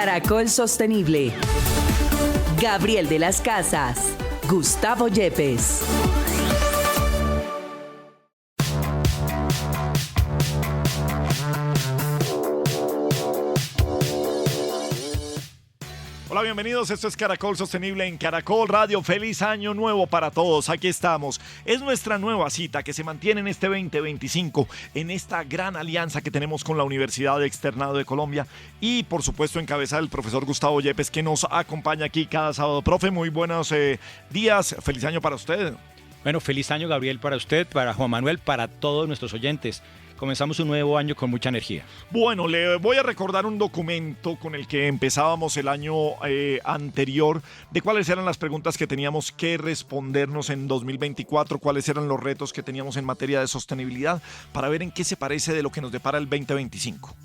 Caracol Sostenible. Gabriel de las Casas, Gustavo Yepes. Hola, bienvenidos. Esto es Caracol Sostenible en Caracol Radio. Feliz año nuevo para todos. Aquí estamos. Es nuestra nueva cita que se mantiene en este 2025, en esta gran alianza que tenemos con la Universidad Externado de Colombia y, por supuesto, en cabeza del profesor Gustavo Yepes, que nos acompaña aquí cada sábado. Profe, muy buenos días. Feliz año para usted. Bueno, feliz año, Gabriel, para usted, para Juan Manuel, para todos nuestros oyentes. Comenzamos un nuevo año con mucha energía. Bueno, le voy a recordar un documento con el que empezábamos el año anterior, de cuáles eran las preguntas que teníamos que respondernos en 2024, cuáles eran los retos que teníamos en materia de sostenibilidad, para ver en qué se parece de lo que nos depara el 2025.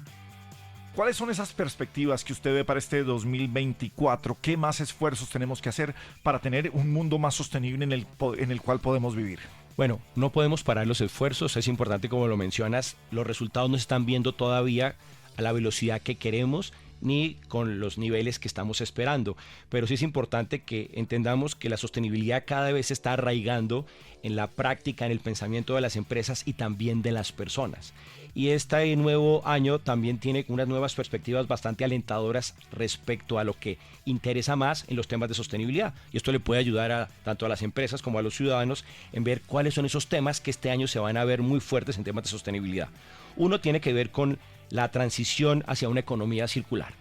¿Cuáles son esas perspectivas que usted ve para este 2024? ¿Qué más esfuerzos tenemos que hacer para tener un mundo más sostenible en el cual podemos vivir? Bueno, no podemos parar los esfuerzos, es importante como lo mencionas, los resultados no se están viendo todavía a la velocidad que queremos ni con los niveles que estamos esperando, pero sí es importante que entendamos que la sostenibilidad cada vez se está arraigando en la práctica, en el pensamiento de las empresas y también de las personas. Y este nuevo año también tiene unas nuevas perspectivas bastante alentadoras respecto a lo que interesa más en los temas de sostenibilidad. Y esto le puede ayudar tanto a las empresas como a los ciudadanos en ver cuáles son esos temas que este año se van a ver muy fuertes en temas de sostenibilidad. Uno tiene que ver con la transición hacia una economía circular.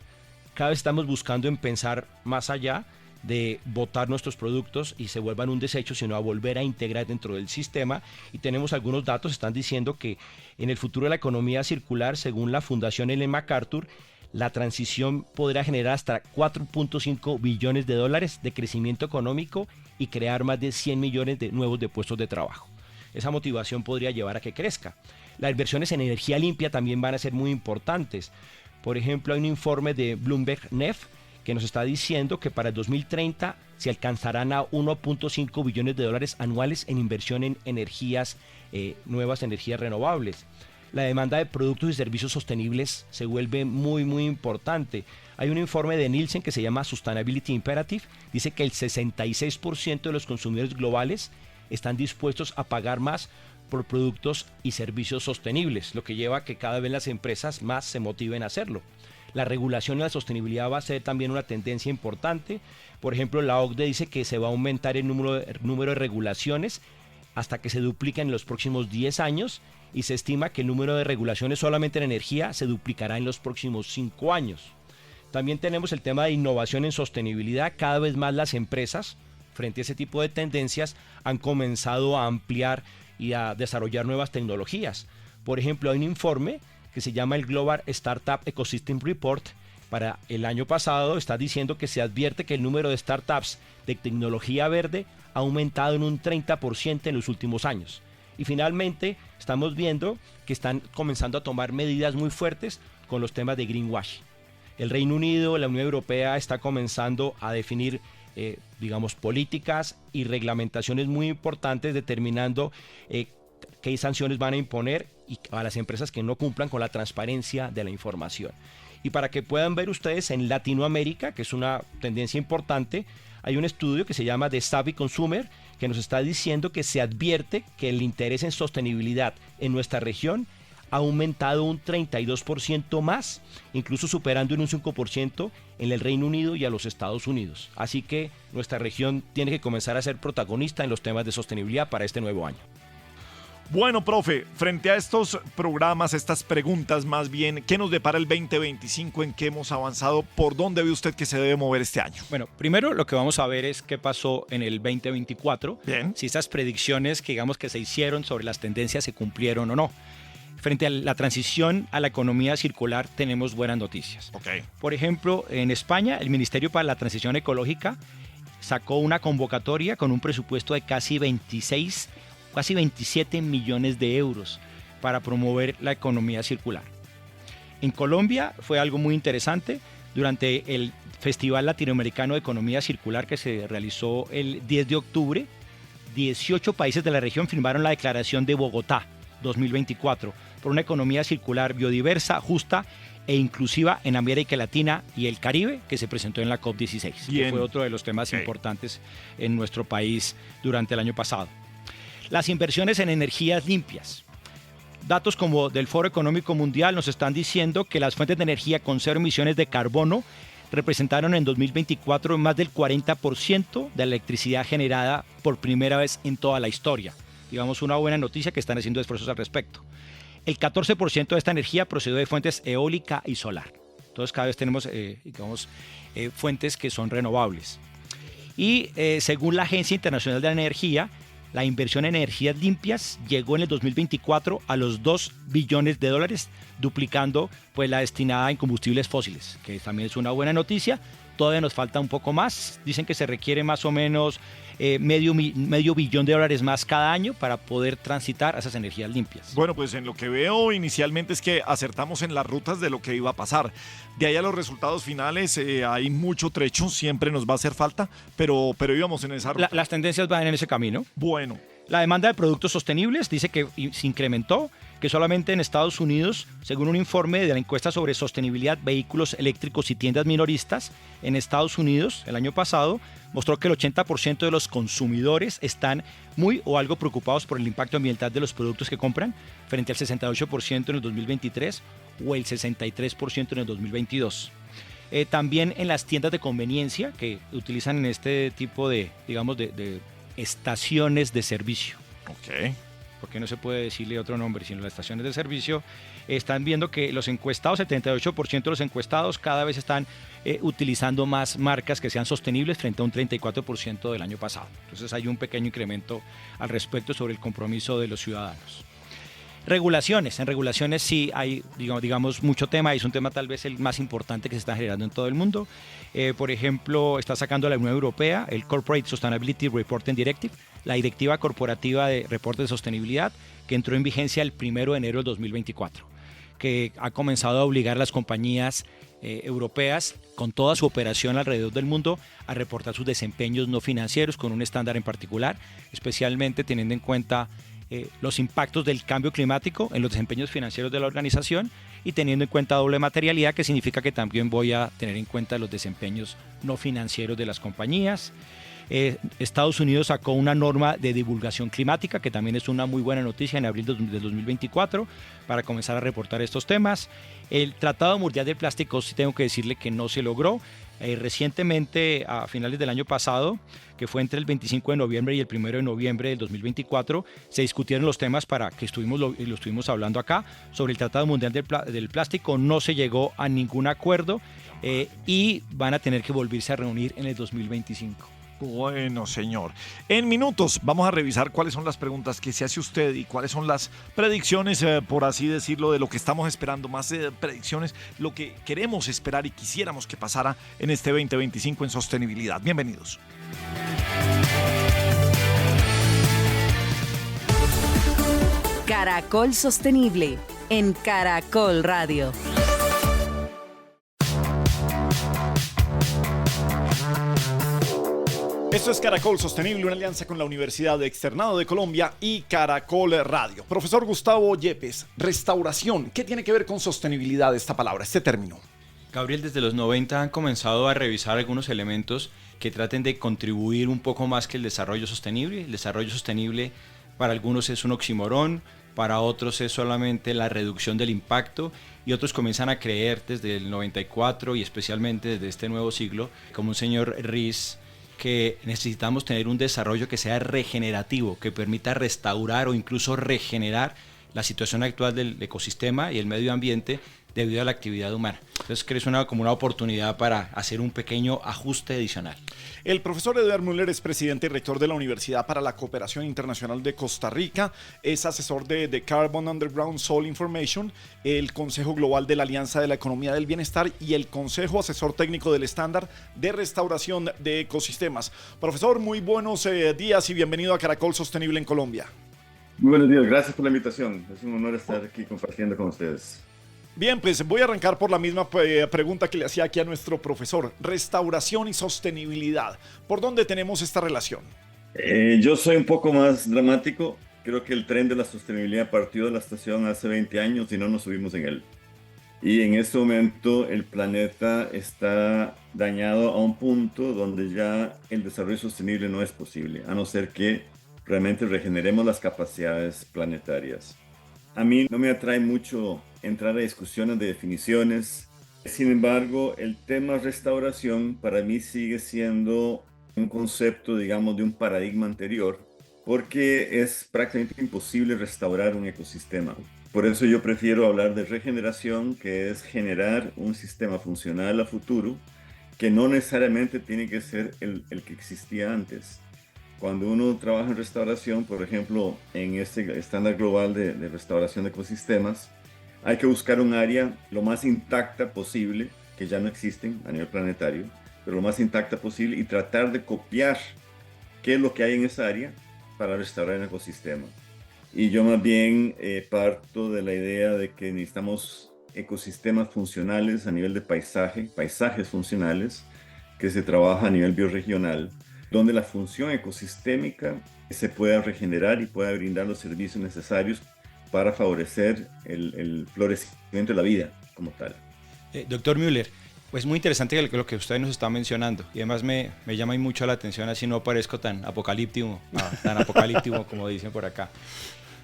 Cada vez estamos buscando en pensar más allá de botar nuestros productos y se vuelvan un desecho, sino a volver a integrar dentro del sistema. Y tenemos algunos datos, están diciendo que en el futuro de la economía circular, según la Fundación Ellen MacArthur, la transición podrá generar hasta 4.5 billones de dólares de crecimiento económico y crear más de 100 millones de nuevos de puestos de trabajo. Esa motivación podría llevar a que crezca. Las inversiones en energía limpia también van a ser muy importantes. Por ejemplo, hay un informe de Bloomberg NEF que nos está diciendo que para el 2030 se alcanzarán a 1.5 billones de dólares anuales en inversión en energías nuevas, energías renovables. La demanda de productos y servicios sostenibles se vuelve muy, muy importante. Hay un informe de Nielsen que se llama Sustainability Imperative, dice que el 66% de los consumidores globales están dispuestos a pagar más por productos y servicios sostenibles, lo que lleva a que cada vez las empresas más se motiven a hacerlo. La regulación de la sostenibilidad va a ser también una tendencia importante. Por ejemplo, la OCDE dice que se va a aumentar el número de regulaciones hasta que se dupliquen en los próximos 10 años y se estima que el número de regulaciones solamente en energía se duplicará en los próximos 5 años. También tenemos el tema de innovación en sostenibilidad. Cada vez más las empresas, frente a ese tipo de tendencias, han comenzado a ampliar y a desarrollar nuevas tecnologías. Por ejemplo, hay un informe que se llama el Global Startup Ecosystem Report. Para el año pasado está diciendo que se advierte que el número de startups de tecnología verde ha aumentado en un 30% en los últimos años. Y finalmente estamos viendo que están comenzando a tomar medidas muy fuertes con los temas de greenwashing. El Reino Unido, la Unión Europea está comenzando a definir políticas y reglamentaciones muy importantes determinando qué sanciones van a imponer y a las empresas que no cumplan con la transparencia de la información. Y para que puedan ver ustedes, en Latinoamérica, que es una tendencia importante, hay un estudio que se llama The Savvy Consumer, que nos está diciendo que se advierte que el interés en sostenibilidad en nuestra región ha aumentado un 32% más, incluso superando en un 5% en el Reino Unido y a los Estados Unidos. Así que nuestra región tiene que comenzar a ser protagonista en los temas de sostenibilidad para este nuevo año. Bueno, profe, frente a estos programas, estas preguntas más bien, ¿qué nos depara el 2025? ¿En qué hemos avanzado? ¿Por dónde ve usted que se debe mover este año? Bueno, primero lo que vamos a ver es qué pasó en el 2024. Bien. Si esas predicciones que se hicieron sobre las tendencias se cumplieron o no. Frente a la transición a la economía circular tenemos buenas noticias. Okay. Por ejemplo, en España, el Ministerio para la Transición Ecológica sacó una convocatoria con un presupuesto de casi 27 millones de euros para promover la economía circular. En Colombia fue algo muy interesante. Durante el Festival Latinoamericano de Economía Circular que se realizó el 10 de octubre, 18 países de la región firmaron la Declaración de Bogotá 2024 por una economía circular biodiversa, justa e inclusiva en América Latina y el Caribe, que se presentó en la COP16, que fue otro de los temas importantes en nuestro país durante el año pasado. Las inversiones en energías limpias. Datos como del Foro Económico Mundial nos están diciendo que las fuentes de energía con cero emisiones de carbono representaron en 2024 más del 40% de la electricidad generada por primera vez en toda la historia. Digamos, una buena noticia, que están haciendo esfuerzos al respecto. El 14% de esta energía procedió de fuentes eólica y solar. Entonces cada vez tenemos fuentes que son renovables. Y según la Agencia Internacional de la Energía, la inversión en energías limpias llegó en el 2024 a los $2 billones, duplicando pues, la destinada en combustibles fósiles, que también es una buena noticia. Todavía nos falta un poco más. Dicen que se requiere más o menos medio billón de dólares más cada año para poder transitar a esas energías limpias. Bueno, pues en lo que veo inicialmente es que acertamos en las rutas de lo que iba a pasar. De ahí a los resultados finales hay mucho trecho, siempre nos va a hacer falta, pero íbamos en esa ruta. Las tendencias van en ese camino. Bueno. La demanda de productos sostenibles dice que se incrementó, que solamente en Estados Unidos, según un informe de la encuesta sobre sostenibilidad, vehículos eléctricos y tiendas minoristas, en Estados Unidos el año pasado mostró que el 80% de los consumidores están muy o algo preocupados por el impacto ambiental de los productos que compran, frente al 68% en el 2023 o el 63% en el 2022. También en las tiendas de conveniencia que utilizan en este tipo de, digamos, de estaciones de servicio. Ok. Porque no se puede decirle otro nombre, sino las estaciones de servicio, están viendo que los encuestados, 78% de los encuestados cada vez están utilizando más marcas que sean sostenibles frente a un 34% del año pasado. Entonces hay un pequeño incremento al respecto sobre el compromiso de los ciudadanos. Regulaciones. En regulaciones sí hay, digamos, mucho tema. Es un tema tal vez el más importante que se está generando en todo el mundo. Por ejemplo, está sacando la Unión Europea el Corporate Sustainability Reporting Directive, la Directiva Corporativa de Reportes de Sostenibilidad, que entró en vigencia el 1 de enero del 2024, que ha comenzado a obligar a las compañías europeas con toda su operación alrededor del mundo a reportar sus desempeños no financieros con un estándar en particular, especialmente teniendo en cuenta los impactos del cambio climático en los desempeños financieros de la organización y teniendo en cuenta doble materialidad, que significa que también voy a tener en cuenta los desempeños no financieros de las compañías. Estados Unidos sacó una norma de divulgación climática, que también es una muy buena noticia, en abril del 2024, para comenzar a reportar estos temas. El Tratado Mundial del Plástico, sí tengo que decirle que no se logró. Recientemente, a finales del año pasado, que fue entre el 25 de noviembre y el 1 de noviembre del 2024, se discutieron los temas lo estuvimos hablando acá, sobre el Tratado Mundial del Plástico. No se llegó a ningún acuerdo y van a tener que volverse a reunir en el 2025. Bueno, señor. En minutos vamos a revisar cuáles son las preguntas que se hace usted y cuáles son las predicciones, por así decirlo, de lo que estamos esperando, más predicciones, lo que queremos esperar y quisiéramos que pasara en este 2025 en sostenibilidad. Bienvenidos. Caracol Sostenible en Caracol Radio. Esto es Caracol Sostenible, una alianza con la Universidad de Externado de Colombia y Caracol Radio. Profesor Gustavo Yepes, restauración, ¿qué tiene que ver con sostenibilidad esta palabra, este término? Gabriel, desde los 90 han comenzado a revisar algunos elementos que traten de contribuir un poco más que el desarrollo sostenible. El desarrollo sostenible para algunos es un oxímoron, para otros es solamente la reducción del impacto, y otros comienzan a creer desde el 94 y especialmente desde este nuevo siglo, como un señor Ries, que necesitamos tener un desarrollo que sea regenerativo, que permita restaurar o incluso regenerar la situación actual del ecosistema y el medio ambiente debido a la actividad humana. Entonces creo que es como una oportunidad para hacer un pequeño ajuste adicional. El profesor Edward Müller es presidente y rector de la Universidad para la Cooperación Internacional de Costa Rica, es asesor de The Carbon Underground Soil Information, el Consejo Global de la Alianza de la Economía del Bienestar y el Consejo Asesor Técnico del Estándar de Restauración de Ecosistemas. Profesor, muy buenos días y bienvenido a Caracol Sostenible en Colombia. Muy buenos días, gracias por la invitación. Es un honor estar aquí compartiendo con ustedes. Bien, pues voy a arrancar por la misma pregunta que le hacía aquí a nuestro profesor. Restauración y sostenibilidad. ¿Por dónde tenemos esta relación? Yo soy un poco más dramático. Creo que el tren de la sostenibilidad partió de la estación hace 20 años y no nos subimos en él. Y en este momento el planeta está dañado a un punto donde ya el desarrollo sostenible no es posible, a no ser que realmente regeneremos las capacidades planetarias. A mí no me atrae mucho entrar a discusiones de definiciones. Sin embargo, el tema restauración para mí sigue siendo un concepto, digamos, de un paradigma anterior, porque es prácticamente imposible restaurar un ecosistema. Por eso yo prefiero hablar de regeneración, que es generar un sistema funcional a futuro, que no necesariamente tiene que ser el que existía antes. Cuando uno trabaja en restauración, por ejemplo, en este estándar global de restauración de ecosistemas, hay que buscar un área lo más intacta posible, que ya no existen a nivel planetario, pero lo más intacta posible y tratar de copiar qué es lo que hay en esa área para restaurar el ecosistema. Y yo más bien parto de la idea de que necesitamos ecosistemas funcionales a nivel de paisaje, paisajes funcionales, que se trabaja a nivel bioregional, donde la función ecosistémica se pueda regenerar y pueda brindar los servicios necesarios para favorecer el florecimiento de la vida como tal. Doctor Müller, pues muy interesante lo que usted nos está mencionando y además me llama mucho la atención, así no parezco tan apocalíptico como dicen por acá.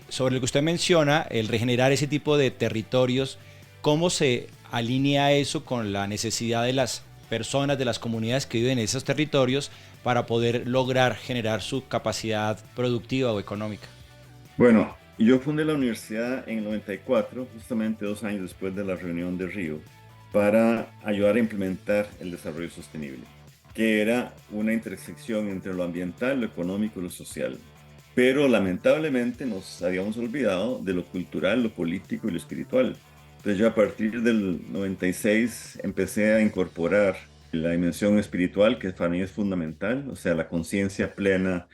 Sobre lo que usted menciona, el regenerar ese tipo de territorios, ¿cómo se alinea eso con la necesidad de las personas, de las comunidades que viven en esos territorios para poder lograr generar su capacidad productiva o económica? Bueno, yo fundé la universidad en el 94, justamente 2 años después de la reunión de Río, para ayudar a implementar el desarrollo sostenible, que era una intersección entre lo ambiental, lo económico y lo social. Pero lamentablemente nos habíamos olvidado de lo cultural, lo político y lo espiritual. Entonces yo a partir del 96 empecé a incorporar la dimensión espiritual, que para mí es fundamental, o sea, la conciencia plena.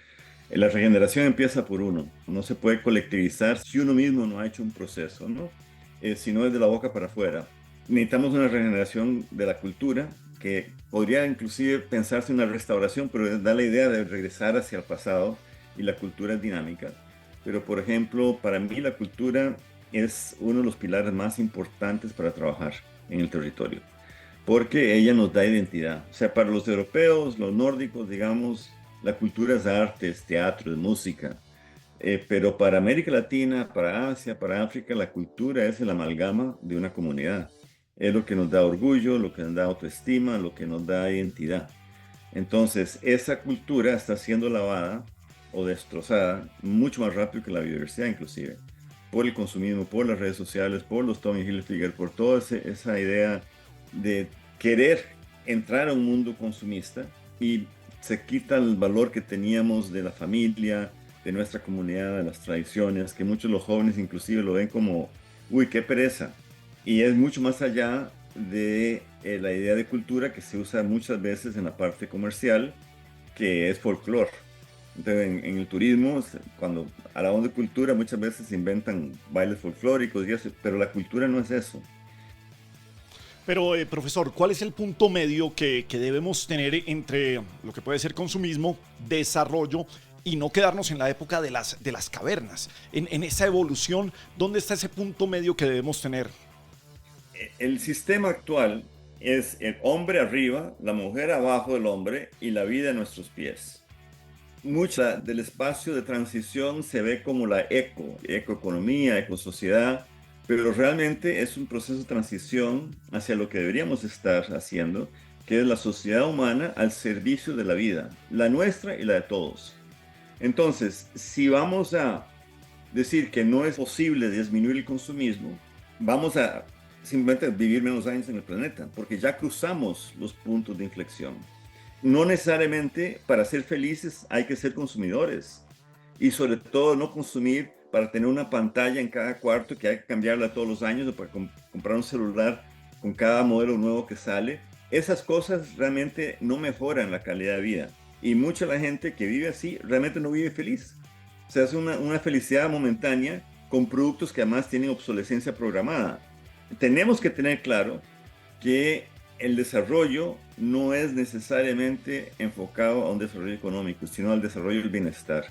La regeneración empieza por uno. No se puede colectivizar si uno mismo no ha hecho un proceso, ¿no? Si no es de la boca para afuera. Necesitamos una regeneración de la cultura, que podría inclusive pensarse en una restauración, pero da la idea de regresar hacia el pasado, y la cultura es dinámica. Pero, por ejemplo, para mí la cultura es uno de los pilares más importantes para trabajar en el territorio, porque ella nos da identidad. O sea, para los europeos, los nórdicos, digamos, la cultura es arte, es teatro, es música. Pero para América Latina, para Asia, para África, la cultura es el amalgama de una comunidad. Es lo que nos da orgullo, lo que nos da autoestima, lo que nos da identidad. Entonces, esa cultura está siendo lavada o destrozada mucho más rápido que la biodiversidad, inclusive, por el consumismo, por las redes sociales, por los Tommy Hilfiger, por toda esa idea de querer entrar a un mundo consumista, y se quita el valor que teníamos de la familia, de nuestra comunidad, de las tradiciones, que muchos de los jóvenes inclusive lo ven como, uy, qué pereza. Y es mucho más allá de la idea de cultura que se usa muchas veces en la parte comercial, que es folclore. Entonces, en el turismo, cuando hablamos de cultura, muchas veces se inventan bailes folclóricos y eso, pero la cultura no es eso. Pero, profesor, ¿cuál es el punto medio que debemos tener entre lo que puede ser consumismo, desarrollo y no quedarnos en la época de las cavernas? En esa evolución, ¿dónde está ese punto medio que debemos tener? El sistema actual es el hombre arriba, la mujer abajo del hombre y la vida a nuestros pies. Mucha del espacio de transición se ve como la ecoeconomía, ecosociedad, pero realmente es un proceso de transición hacia lo que deberíamos estar haciendo, que es la sociedad humana al servicio de la vida, la nuestra y la de todos. Entonces, si vamos a decir que no es posible disminuir el consumismo, vamos a simplemente vivir menos años en el planeta, porque ya cruzamos los puntos de inflexión. No necesariamente para ser felices hay que ser consumidores, y sobre todo no consumir para tener una pantalla en cada cuarto que hay que cambiarla todos los años, o para comprar un celular con cada modelo nuevo que sale. Esas cosas realmente no mejoran la calidad de vida, y mucha la gente que vive así realmente no vive feliz. O sea, es una felicidad momentánea con productos que además tienen obsolescencia programada. Tenemos que tener claro que el desarrollo no es necesariamente enfocado a un desarrollo económico, sino al desarrollo del bienestar.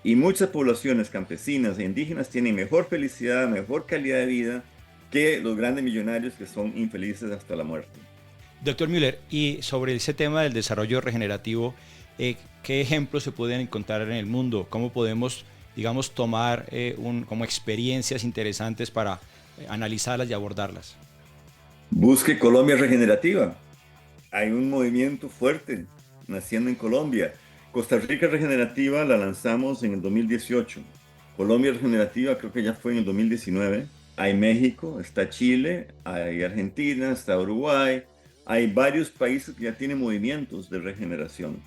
Y muchas poblaciones campesinas e indígenas tienen mejor felicidad, mejor calidad de vida que los grandes millonarios que son infelices hasta la muerte. Doctor Müller, y sobre ese tema del desarrollo regenerativo, ¿qué ejemplos se pueden encontrar en el mundo? ¿Cómo podemos, digamos, tomar como experiencias interesantes para analizarlas y abordarlas? Busque Colombia Regenerativa. Hay un movimiento fuerte naciendo en Colombia. Costa Rica Regenerativa la lanzamos en el 2018. Colombia Regenerativa creo que ya fue en el 2019. Hay México, está Chile, hay Argentina, está Uruguay. Hay varios países que ya tienen movimientos de regeneración.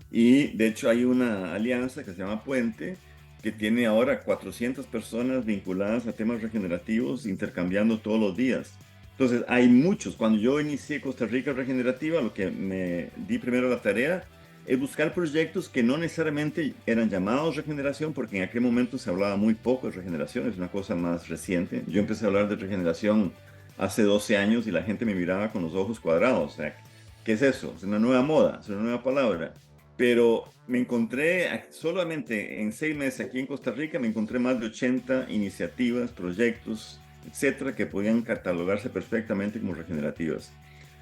Y de hecho hay una alianza que se llama Puente, que tiene ahora 400 personas vinculadas a temas regenerativos, intercambiando todos los días. Entonces, hay muchos. Cuando yo inicié Costa Rica Regenerativa, lo que me di primero la tarea es buscar proyectos que no necesariamente eran llamados regeneración, porque en aquel momento se hablaba muy poco de regeneración, es una cosa más reciente. Yo empecé a hablar de regeneración hace 12 años y la gente me miraba con los ojos cuadrados. O sea, ¿qué es eso? Es una nueva moda, es una nueva palabra. Pero me encontré solamente en 6 meses aquí en Costa Rica, me encontré más de 80 iniciativas, proyectos, etcétera, que podían catalogarse perfectamente como regenerativas.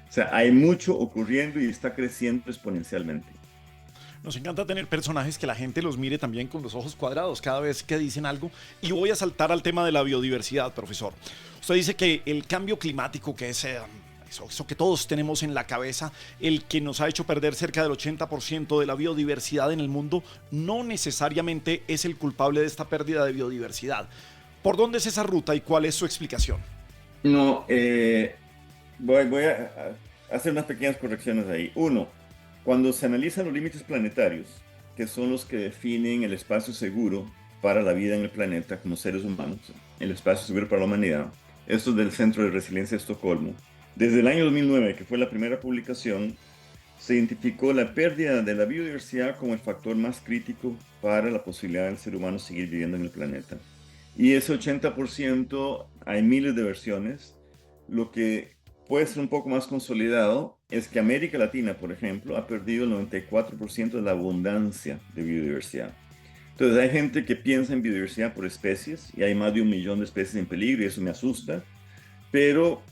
O sea, hay mucho ocurriendo y está creciendo exponencialmente. Nos encanta tener personajes que la gente los mire también con los ojos cuadrados cada vez que dicen algo. Y voy a saltar al tema de la biodiversidad, profesor. Usted dice que el cambio climático, que es eso que todos tenemos en la cabeza, el que nos ha hecho perder cerca del 80% de la biodiversidad en el mundo, no necesariamente es el culpable de esta pérdida de biodiversidad. ¿Por dónde es esa ruta y cuál es su explicación? No, voy a hacer unas pequeñas correcciones ahí. Uno, cuando se analizan los límites planetarios, que son los que definen el espacio seguro para la vida en el planeta como seres humanos, el espacio seguro para la humanidad, esto es del Centro de Resiliencia de Estocolmo. Desde el año 2009, que fue la primera publicación, se identificó la pérdida de la biodiversidad como el factor más crítico para la posibilidad del ser humano seguir viviendo en el planeta. Y ese 80% hay miles de versiones. Lo que puede ser un poco más consolidado es que América Latina, por ejemplo, ha perdido el 94% de la abundancia de biodiversidad. Entonces hay gente que piensa en biodiversidad por especies y hay más de 1 millón de especies en peligro y eso me asusta. Pero,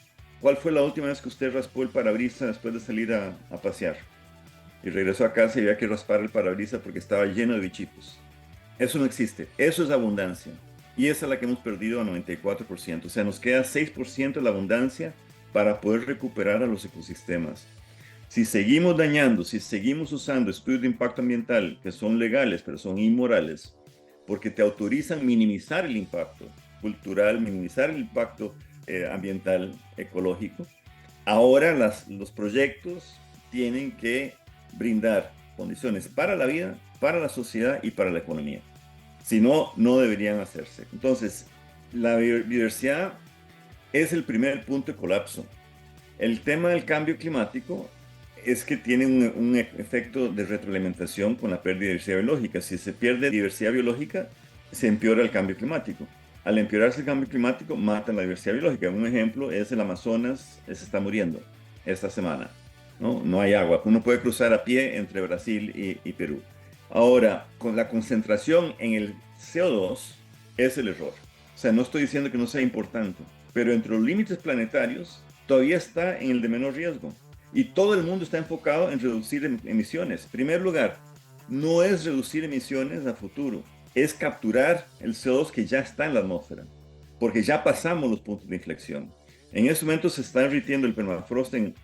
¿cuál fue la última vez que usted raspó el parabrisas después de salir a pasear? Y regresó a casa y había que raspar el parabrisas porque estaba lleno de bichitos. Eso no existe. Eso es abundancia. Y esa es la que hemos perdido a 94%. O sea, nos queda 6% de la abundancia para poder recuperar a los ecosistemas. Si seguimos dañando, si seguimos usando estudios de impacto ambiental que son legales, pero son inmorales, porque te autorizan minimizar el impacto cultural, minimizar el impacto ambiental, ecológico, ahora los proyectos tienen que brindar condiciones para la vida, para la sociedad y para la economía. Si no, no deberían hacerse. Entonces, la biodiversidad es el primer punto de colapso. El tema del cambio climático es que tiene un efecto de retroalimentación con la pérdida de diversidad biológica. Si se pierde diversidad biológica, se empeora el cambio climático. Al empeorarse el cambio climático, matan la diversidad biológica. Un ejemplo es el Amazonas, se está muriendo esta semana. No hay agua. Uno puede cruzar a pie entre Brasil y Perú. Ahora, con la concentración en el CO2 es el error. O sea, no estoy diciendo que no sea importante, pero entre los límites planetarios todavía está en el de menor riesgo. Y todo el mundo está enfocado en reducir emisiones. En primer lugar, no es reducir emisiones a futuro, es capturar el CO2 que ya está en la atmósfera, porque ya pasamos los puntos de inflexión. En este momento se está derritiendo el permafrost en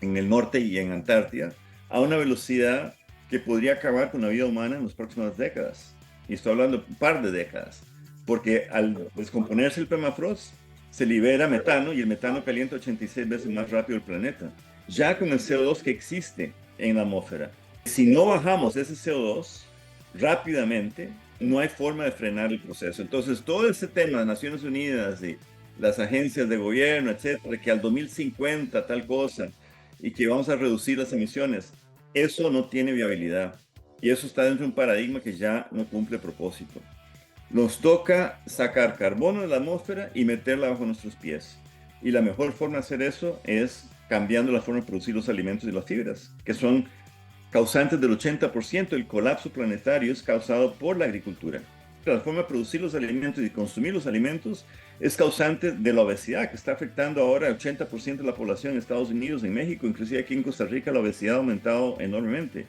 el norte y en Antártida a una velocidad que podría acabar con la vida humana en las próximas décadas. Y estoy hablando de un par de décadas, porque al descomponerse el permafrost se libera metano y el metano calienta 86 veces más rápido el planeta. Ya con el CO2 que existe en la atmósfera. Si no bajamos ese CO2 rápidamente, no hay forma de frenar el proceso. Entonces, todo ese tema de Naciones Unidas y las agencias de gobierno, etcétera, que al 2050 tal cosa y que vamos a reducir las emisiones, eso no tiene viabilidad. Y eso está dentro de un paradigma que ya no cumple propósito. Nos toca sacar carbono de la atmósfera y meterla bajo nuestros pies. Y la mejor forma de hacer eso es cambiando la forma de producir los alimentos y las fibras, que son causantes del 80% del colapso planetario es causado por la agricultura. la forma de producir los alimentos y consumir los alimentos es causante de la obesidad, que está afectando ahora al 80% de la población en Estados Unidos, en México, inclusive aquí en Costa Rica la obesidad ha aumentado enormemente.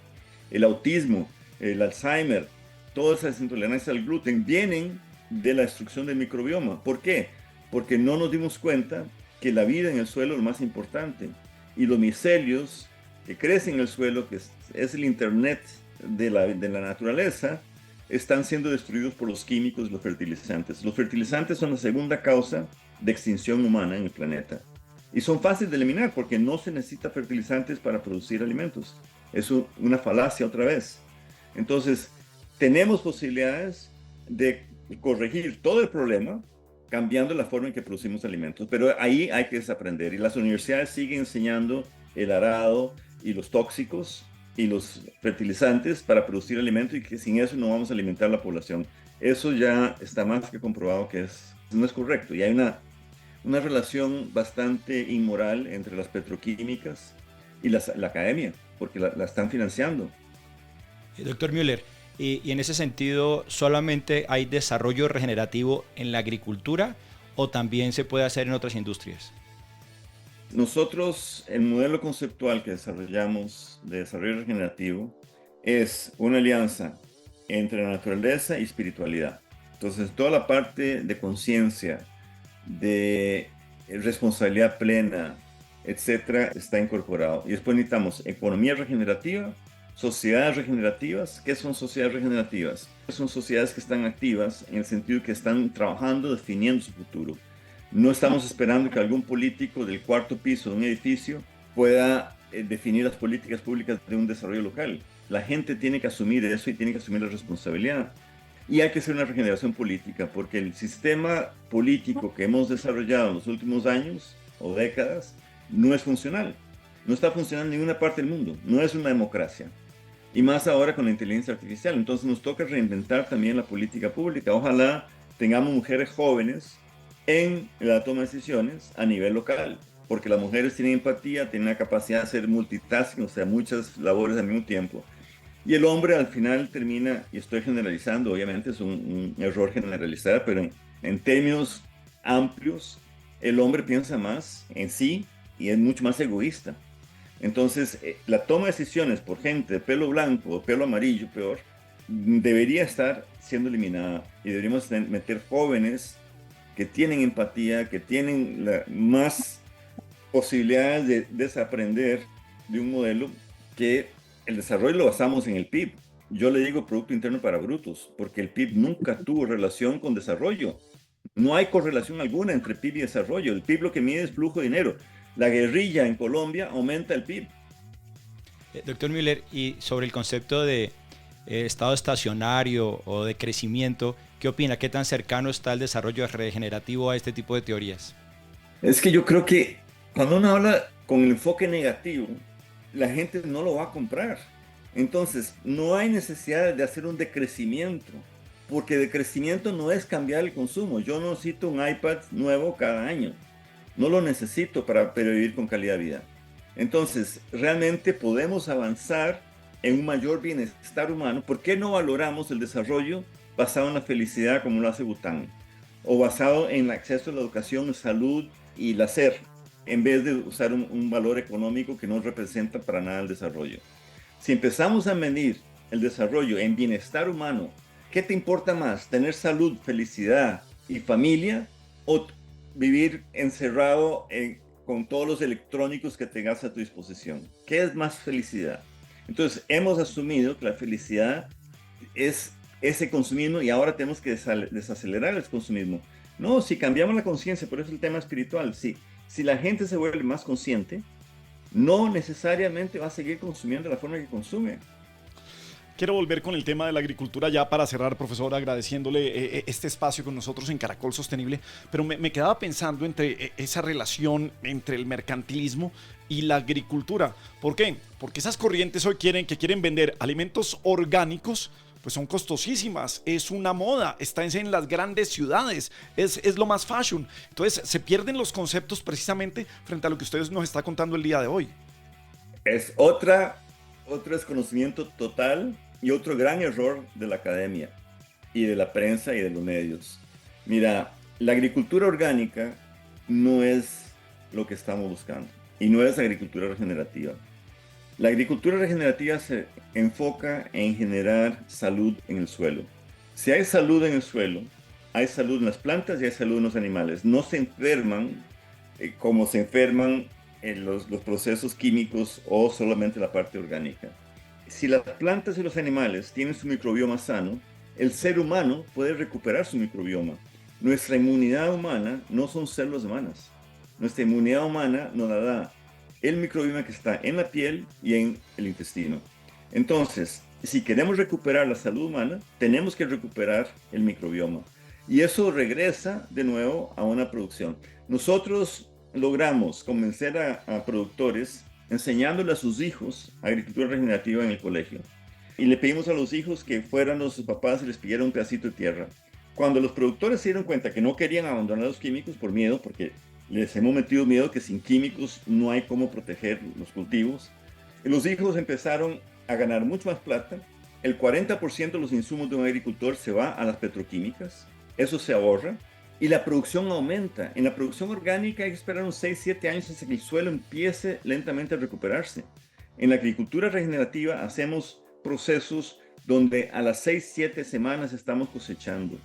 El autismo, el Alzheimer, todas esas intolerancias al gluten vienen de la destrucción del microbioma. ¿Por qué? Porque no nos dimos cuenta que la vida en el suelo es lo más importante. Y los micelios que crecen en el suelo, que es el internet de la naturaleza, están siendo destruidos por los químicos y los fertilizantes. Los fertilizantes son la segunda causa de extinción humana en el planeta. Y son fáciles de eliminar porque no se necesita fertilizantes para producir alimentos. Es una falacia otra vez. Entonces, tenemos posibilidades de corregir todo el problema cambiando la forma en que producimos alimentos. Pero ahí hay que desaprender. Y las universidades siguen enseñando el arado y los tóxicos y los fertilizantes para producir alimentos y que sin eso no vamos a alimentar a la población. Eso ya está más que comprobado que no es correcto. Y hay una relación bastante inmoral entre las petroquímicas y la academia, porque la están financiando. Doctor Müller, y en ese sentido, ¿solamente hay desarrollo regenerativo en la agricultura o también se puede hacer en otras industrias? Nosotros, el modelo conceptual que desarrollamos de desarrollo regenerativo es una alianza entre la naturaleza y espiritualidad. Entonces, toda la parte de conciencia, de responsabilidad plena, etcétera, está incorporado. Y después necesitamos economía regenerativa, sociedades regenerativas. ¿Qué son sociedades regenerativas? Son sociedades que están activas en el sentido que están trabajando, definiendo su futuro. No estamos esperando que algún político del cuarto piso de un edificio pueda definir las políticas públicas de un desarrollo local. La gente tiene que asumir eso y tiene que asumir la responsabilidad. Y hay que hacer una regeneración política, porque el sistema político que hemos desarrollado en los últimos años o décadas no es funcional. No está funcionando en ninguna parte del mundo. No es una democracia. Y más ahora con la inteligencia artificial. Entonces nos toca reinventar también la política pública. Ojalá tengamos mujeres jóvenes en la toma de decisiones a nivel local, porque las mujeres tienen empatía, tienen la capacidad de hacer multitasking, o sea, muchas labores al mismo tiempo. Y el hombre al final termina, y estoy generalizando, obviamente es un error generalizar, pero en términos amplios, el hombre piensa más en sí y es mucho más egoísta. Entonces, la toma de decisiones por gente de pelo blanco o pelo amarillo, peor, debería estar siendo eliminada y deberíamos meter jóvenes que tienen empatía, que tienen más posibilidades de desaprender de un modelo que el desarrollo lo basamos en el PIB. Yo le digo Producto Interno para Brutos, porque el PIB nunca tuvo relación con desarrollo. No hay correlación alguna entre PIB y desarrollo. El PIB lo que mide es flujo de dinero. La guerrilla en Colombia aumenta el PIB. Doctor Müller, y sobre el concepto de estado estacionario o de crecimiento, ¿qué opina? ¿Qué tan cercano está el desarrollo regenerativo a este tipo de teorías? Es que yo creo que cuando uno habla con el enfoque negativo, la gente no lo va a comprar. Entonces, no hay necesidad de hacer un decrecimiento, porque decrecimiento no es cambiar el consumo. Yo no necesito un iPad nuevo cada año. No lo necesito para vivir con calidad de vida. Entonces, realmente podemos avanzar en un mayor bienestar humano. ¿Por qué no valoramos el desarrollo basado en la felicidad como lo hace Bután? O basado en el acceso a la educación, salud y placer, en vez de usar un valor económico que no representa para nada el desarrollo. Si empezamos a medir el desarrollo en bienestar humano, ¿qué te importa más? ¿Tener salud, felicidad y familia? ¿O vivir encerrado con todos los electrónicos que tengas a tu disposición? ¿Qué es más felicidad? Entonces, hemos asumido que la felicidad es ese consumismo y ahora tenemos que desacelerar el consumismo. No, si cambiamos la conciencia, por eso el tema espiritual, si la gente se vuelve más consciente, no necesariamente va a seguir consumiendo de la forma que consume. Quiero volver con el tema de la agricultura ya para cerrar, profesor, agradeciéndole este espacio con nosotros en Caracol Sostenible, pero me quedaba pensando entre esa relación entre el mercantilismo y la agricultura. ¿Por qué? Porque esas corrientes hoy quieren vender alimentos orgánicos, pues son costosísimas, es una moda, está en las grandes ciudades, es lo más fashion. Entonces se pierden los conceptos precisamente frente a lo que ustedes nos está contando el día de hoy. Es otro desconocimiento total y otro gran error de la academia. y de la prensa y de los medios. Mira, la agricultura orgánica no es lo que estamos buscando y no es agricultura regenerativa. La agricultura regenerativa se enfoca en generar salud en el suelo. Si hay salud en el suelo, hay salud en las plantas y hay salud en los animales. No se enferman como se enferman en los procesos químicos o solamente la parte orgánica. Si las plantas y los animales tienen su microbioma sano, el ser humano puede recuperar su microbioma. Nuestra inmunidad humana no son células humanas. Nuestra inmunidad humana nos la da el microbioma que está en la piel y en el intestino. Entonces, si queremos recuperar la salud humana, tenemos que recuperar el microbioma. Y eso regresa de nuevo a una producción. Nosotros logramos convencer a productores enseñándole a sus hijos agricultura regenerativa en el colegio. Y le pedimos a los hijos que fueran a sus papás y les pidieran un pedacito de tierra. Cuando los productores se dieron cuenta que no querían abandonar los químicos por miedo, porque les hemos metido miedo que sin químicos no hay cómo proteger los cultivos, los hijos empezaron a ganar mucho más plata. El 40% de los insumos de un agricultor se va a las petroquímicas, eso se ahorra, y la producción aumenta. En la producción orgánica hay que esperar unos 6-7 años hasta que el suelo empiece lentamente a recuperarse. En la agricultura regenerativa hacemos procesos donde a las 6-7 semanas estamos cosechando.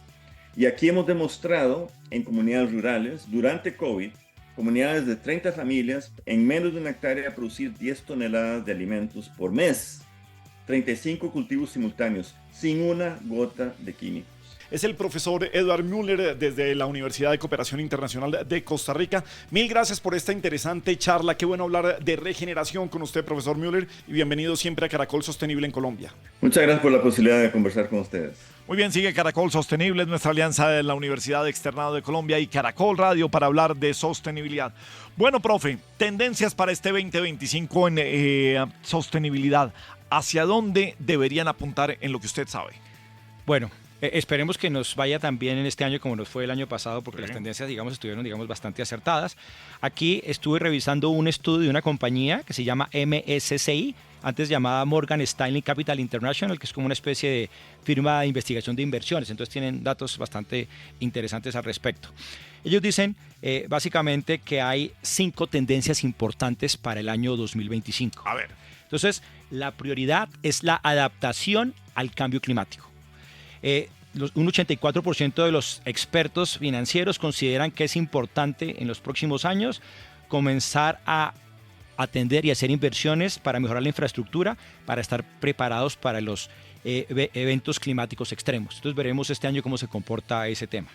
Y aquí hemos demostrado en comunidades rurales, durante COVID, comunidades de 30 familias, en menos de una hectárea producir 10 toneladas de alimentos por mes, 35 cultivos simultáneos, sin una gota de químicos. Es el profesor Edward Müller desde la Universidad de Cooperación Internacional de Costa Rica. Mil gracias por esta interesante charla. Qué bueno hablar de regeneración con usted, profesor Müller, y bienvenido siempre a Caracol Sostenible en Colombia. Muchas gracias por la posibilidad de conversar con ustedes. Muy bien, sigue Caracol Sostenible, es nuestra alianza de la Universidad Externado de Colombia y Caracol Radio para hablar de sostenibilidad. Bueno, profe, tendencias para este 2025 en sostenibilidad. ¿Hacia dónde deberían apuntar en lo que usted sabe? Bueno, esperemos que nos vaya tan bien en este año como nos fue el año pasado, porque las tendencias, estuvieron, bastante acertadas. Aquí estuve revisando un estudio de una compañía que se llama MSCI, antes llamada Morgan Stanley Capital International, que es como una especie de firma de investigación de inversiones. Entonces tienen datos bastante interesantes al respecto. Ellos dicen básicamente que hay 5 tendencias importantes para el año 2025. A ver. Entonces, la prioridad es la adaptación al cambio climático. Un 84% de los expertos financieros consideran que es importante en los próximos años comenzar a atender y hacer inversiones para mejorar la infraestructura, para estar preparados para los eventos climáticos extremos. Entonces veremos este año cómo se comporta ese tema.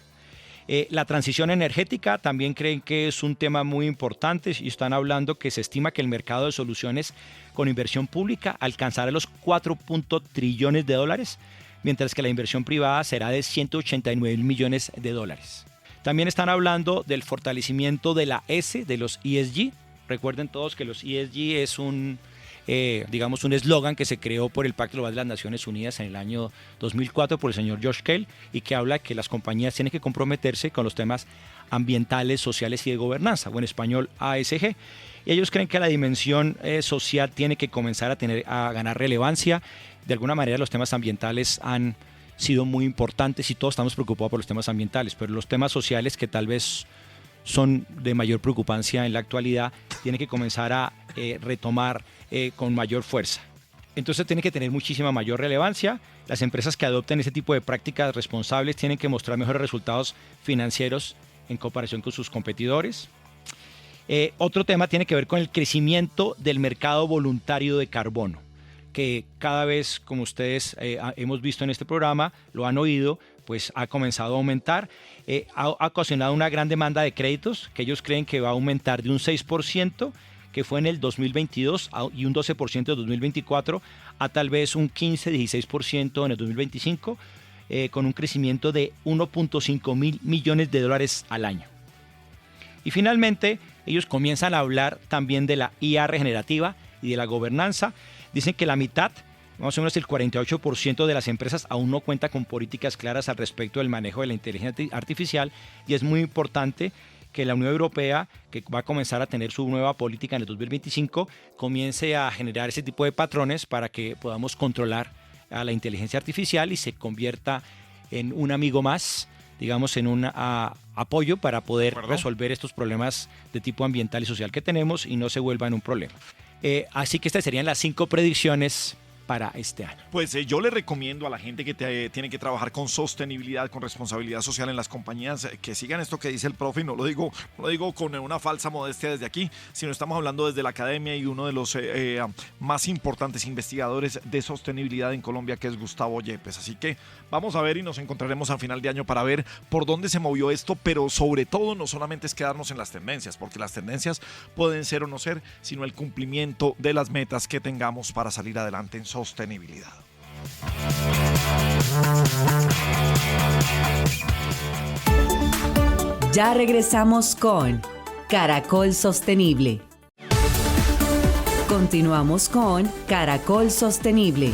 La transición energética también creen que es un tema muy importante y están hablando que se estima que el mercado de soluciones con inversión pública alcanzará los 4 trillones de dólares, mientras que la inversión privada será de 189 millones de dólares. También están hablando del fortalecimiento de la S, de los ESG. Recuerden todos que los ESG es un eslogan que se creó por el Pacto Global de las Naciones Unidas en el año 2004 por el señor George Kell y que habla que las compañías tienen que comprometerse con los temas ambientales, sociales y de gobernanza, o en español ASG. Y ellos creen que la dimensión social tiene que comenzar a ganar relevancia. De alguna manera los temas ambientales han sido muy importantes y todos estamos preocupados por los temas ambientales, pero los temas sociales que tal vez son de mayor preocupancia en la actualidad tienen que comenzar a retomar con mayor fuerza. Entonces tiene que tener muchísima mayor relevancia. Las empresas que adopten ese tipo de prácticas responsables tienen que mostrar mejores resultados financieros en comparación con sus competidores. Otro tema tiene que ver con el crecimiento del mercado voluntario de carbono, que cada vez, como ustedes hemos visto en este programa, lo han oído, pues ha comenzado a aumentar. Ha ocasionado una gran demanda de créditos que ellos creen que va a aumentar de un 6%, que fue en el 2022, y un 12% en el 2024, a tal vez un 15-16% en el 2025, con un crecimiento de 1.5 mil millones de dólares al año. Y finalmente, ellos comienzan a hablar también de la IA regenerativa y de la gobernanza. Dicen que la mitad, más o menos el 48% de las empresas aún no cuenta con políticas claras al respecto del manejo de la inteligencia artificial y es muy importante que la Unión Europea, que va a comenzar a tener su nueva política en el 2025, comience a generar ese tipo de patrones para que podamos controlar a la inteligencia artificial y se convierta en un amigo más, digamos, en un apoyo para poder resolver estos problemas de tipo ambiental y social que tenemos y no se vuelvan un problema. Así que estas serían las 5 predicciones para este año. Pues yo le recomiendo a la gente que tiene que trabajar con sostenibilidad, con responsabilidad social en las compañías, que sigan esto que dice el profe, y no lo digo con una falsa modestia desde aquí, sino estamos hablando desde la academia y uno de los más importantes investigadores de sostenibilidad en Colombia, que es Gustavo Yepes. Así que vamos a ver y nos encontraremos al final de año para ver por dónde se movió esto, pero sobre todo no solamente es quedarnos en las tendencias, porque las tendencias pueden ser o no ser, sino el cumplimiento de las metas que tengamos para salir adelante en sostenibilidad. Ya regresamos con Caracol Sostenible. Continuamos con Caracol Sostenible.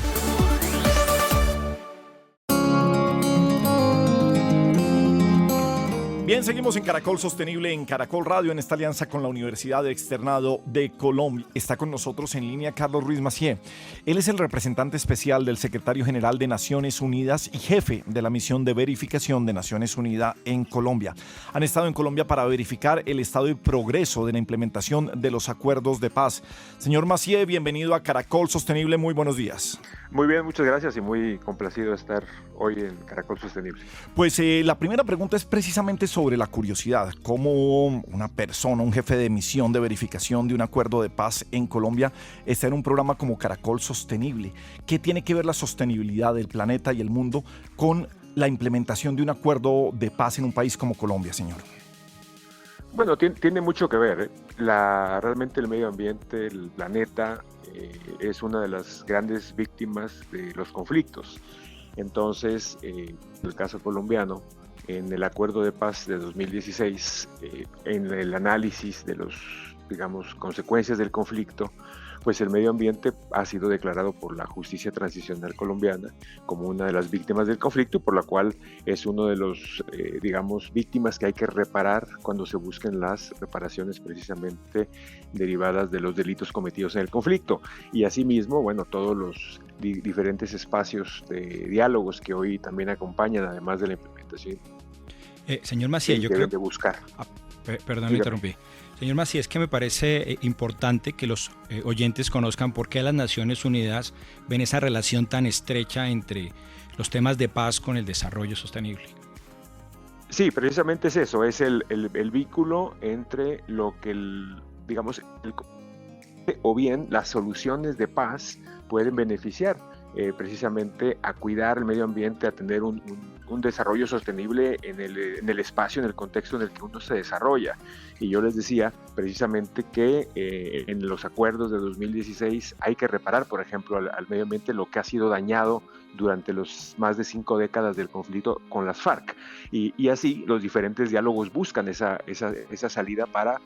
Bien, seguimos en Caracol Sostenible, en Caracol Radio, en esta alianza con la Universidad Externado de Colombia. Está con nosotros en línea Carlos Ruiz Massieu. Él es el representante especial del secretario general de Naciones Unidas y jefe de la misión de verificación de Naciones Unidas en Colombia. Han estado en Colombia para verificar el estado y progreso de la implementación de los acuerdos de paz. Señor Massieu, bienvenido a Caracol Sostenible. Muy buenos días. Muy bien, muchas gracias y muy complacido de estar hoy en Caracol Sostenible. Pues la primera pregunta es precisamente sobre la curiosidad. ¿Cómo una persona, un jefe de misión de verificación de un acuerdo de paz en Colombia está en un programa como Caracol Sostenible? ¿Qué tiene que ver la sostenibilidad del planeta y el mundo con la implementación de un acuerdo de paz en un país como Colombia, señor? Bueno, tiene mucho que ver. Realmente el medio ambiente, el planeta, es una de las grandes víctimas de los conflictos. Entonces, en el caso colombiano, en el acuerdo de paz de 2016, en el análisis de los, digamos, consecuencias del conflicto, pues el medio ambiente ha sido declarado por la justicia transicional colombiana como una de las víctimas del conflicto, por la cual es uno de los, digamos, víctimas que hay que reparar cuando se busquen las reparaciones precisamente derivadas de los delitos cometidos en el conflicto. Y asimismo, bueno, todos los diferentes espacios de diálogos que hoy también acompañan, además de la implementación. Señor Massieu, yo creo de buscar. Perdón, me interrumpí. Señor Massieu, es que me parece importante que los oyentes conozcan por qué las Naciones Unidas ven esa relación tan estrecha entre los temas de paz con el desarrollo sostenible. Sí, precisamente es eso, es el vínculo entre lo que o bien las soluciones de paz pueden beneficiar precisamente a cuidar el medio ambiente, a tener un desarrollo sostenible en el espacio, en el contexto en el que uno se desarrolla. Y yo les decía precisamente que en los acuerdos de 2016 hay que reparar, por ejemplo, al medio ambiente lo que ha sido dañado durante los más de 5 décadas del conflicto con las FARC. Y así los diferentes diálogos buscan esa salida para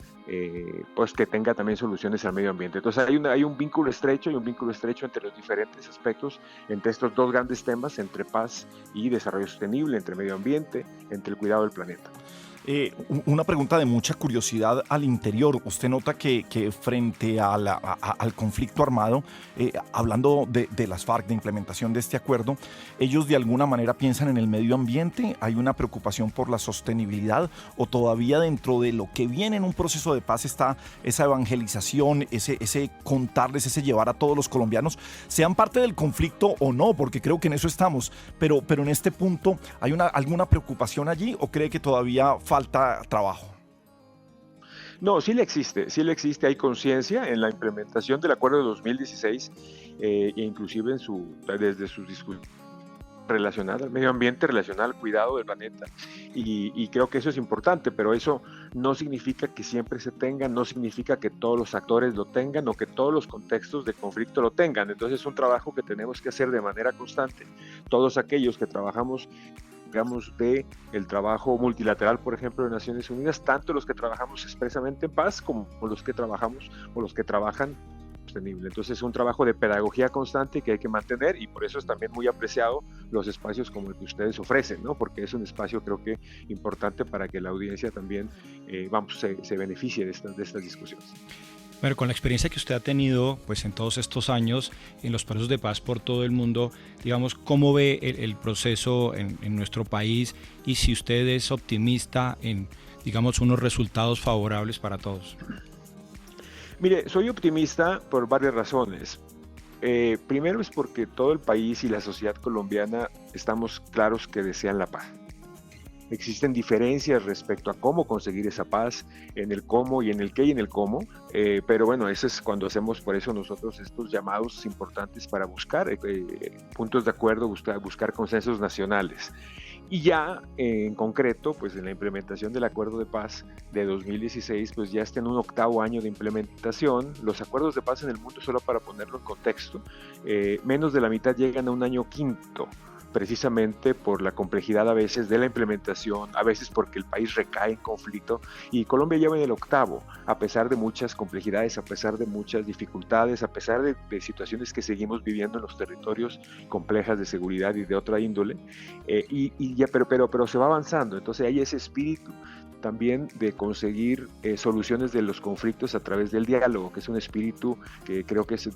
pues que tenga también soluciones al medio ambiente. Entonces hay un vínculo estrecho entre los diferentes aspectos, entre estos dos grandes temas, entre paz y desarrollo sostenible, entre medio ambiente, entre el cuidado del planeta. Una pregunta de mucha curiosidad al interior. Usted nota que frente al conflicto armado, hablando de las FARC, de implementación de este acuerdo, ellos de alguna manera piensan en el medio ambiente. ¿Hay una preocupación por la sostenibilidad o todavía dentro de lo que viene en un proceso de paz está esa evangelización, ese contarles, ese llevar a todos los colombianos, sean parte del conflicto o no? Porque creo que en eso estamos, pero en este punto, ¿hay alguna preocupación allí o cree que todavía falta trabajo? No, sí le existe, hay conciencia en la implementación del acuerdo de 2016 e inclusive desde sus discusiones relacionadas al medio ambiente, relacionadas al cuidado del planeta, y creo que eso es importante, pero eso no significa que siempre se tenga, no significa que todos los actores lo tengan o que todos los contextos de conflicto lo tengan. Entonces es un trabajo que tenemos que hacer de manera constante, todos aquellos que trabajamos, digamos, de el trabajo multilateral, por ejemplo, de Naciones Unidas, tanto los que trabajamos expresamente en paz como los que trabajamos o los que trabajan sostenible. Entonces es un trabajo de pedagogía constante que hay que mantener, y por eso es también muy apreciado los espacios como el que ustedes ofrecen, ¿no? Porque es un espacio, creo que importante para que la audiencia también se beneficie de estas discusiones. Bueno, con la experiencia que usted ha tenido pues en todos estos años en los procesos de paz por todo el mundo, digamos, ¿cómo ve el proceso en nuestro país y si usted es optimista en, digamos, unos resultados favorables para todos? Mire, soy optimista por varias razones. Primero es porque todo el país y la sociedad colombiana estamos claros que desean la paz. Existen diferencias respecto a cómo conseguir esa paz, en el cómo y en el qué y en el cómo, pero bueno, eso es cuando hacemos por eso nosotros estos llamados importantes para buscar puntos de acuerdo, buscar consensos nacionales. Y ya en concreto, pues en la implementación del Acuerdo de Paz de 2016, pues ya está en un 8º año de implementación. Los acuerdos de paz en el mundo, solo para ponerlo en contexto, menos de la mitad llegan a un año 5º, precisamente por la complejidad a veces de la implementación, a veces porque el país recae en conflicto, y Colombia lleva en el 8º, a pesar de muchas complejidades, a pesar de muchas dificultades, a pesar de situaciones que seguimos viviendo en los territorios complejas de seguridad y de otra índole, pero se va avanzando. Entonces hay ese espíritu también de conseguir soluciones de los conflictos a través del diálogo, que es un espíritu que creo que es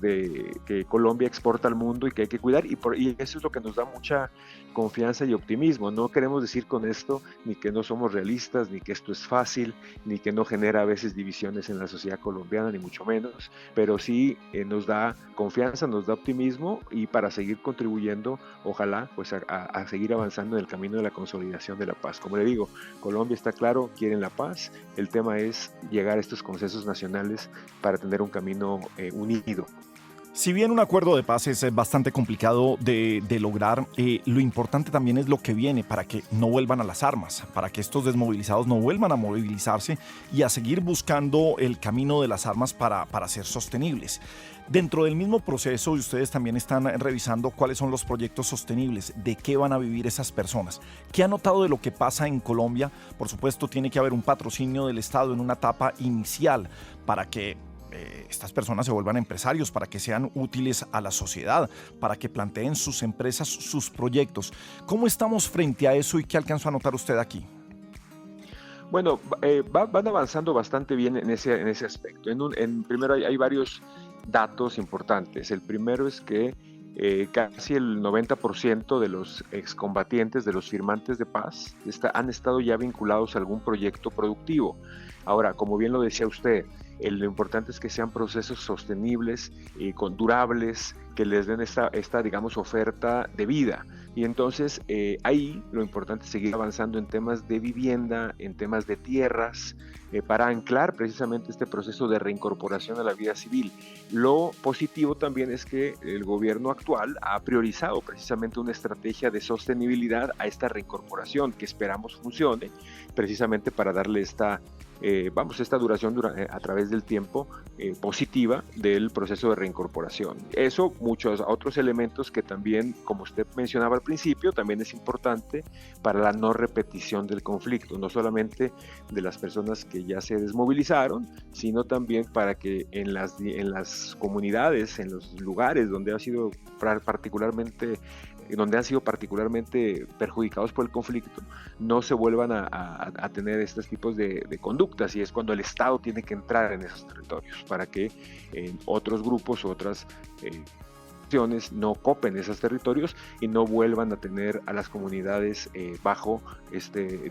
que Colombia exporta al mundo y que hay que cuidar, y eso es lo que nos da mucha confianza y optimismo. No queremos decir con esto ni que no somos realistas, ni que esto es fácil, ni que no genera a veces divisiones en la sociedad colombiana, ni mucho menos, pero sí nos da confianza, nos da optimismo, y para seguir contribuyendo, ojalá, pues a seguir avanzando en el camino de la consolidación de la paz. Como le digo, Colombia está claro, quieren la paz, el tema es llegar a estos consensos nacionales para tener un camino unido. Si bien un acuerdo de paz es bastante complicado de lograr, lo importante también es lo que viene para que no vuelvan a las armas, para que estos desmovilizados no vuelvan a movilizarse y a seguir buscando el camino de las armas para ser sostenibles. Dentro del mismo proceso, ustedes también están revisando cuáles son los proyectos sostenibles, de qué van a vivir esas personas. ¿Qué ha notado de lo que pasa en Colombia? Por supuesto, tiene que haber un patrocinio del Estado en una etapa inicial para que estas personas se vuelvan empresarios, para que sean útiles a la sociedad, para que planteen sus empresas, sus proyectos. ¿Cómo estamos frente a eso y qué alcanzó a notar usted aquí? Bueno, van avanzando bastante bien en ese aspecto. Primero hay varios datos importantes. El primero es que casi el 90% de los excombatientes, de los firmantes de paz, han estado ya vinculados a algún proyecto productivo. Ahora, como bien lo decía usted, lo importante es que sean procesos sostenibles, durables, que les den esta, digamos, oferta de vida. Y entonces ahí lo importante es seguir avanzando en temas de vivienda, en temas de tierras, para anclar precisamente este proceso de reincorporación a la vida civil. Lo positivo también es que el gobierno actual ha priorizado precisamente una estrategia de sostenibilidad a esta reincorporación, que esperamos funcione, precisamente para darle esta duración a través del tiempo positiva del proceso de reincorporación. Eso, muchos otros elementos que también, como usted mencionaba al principio, también es importante para la no repetición del conflicto, no solamente de las personas que ya se desmovilizaron, sino también para que en las comunidades, en los lugares donde han sido particularmente perjudicados por el conflicto, no se vuelvan a tener estos tipos de conductas, y es cuando el Estado tiene que entrar en esos territorios para que otros grupos, otras naciones no copen esos territorios y no vuelvan a tener a las comunidades bajo este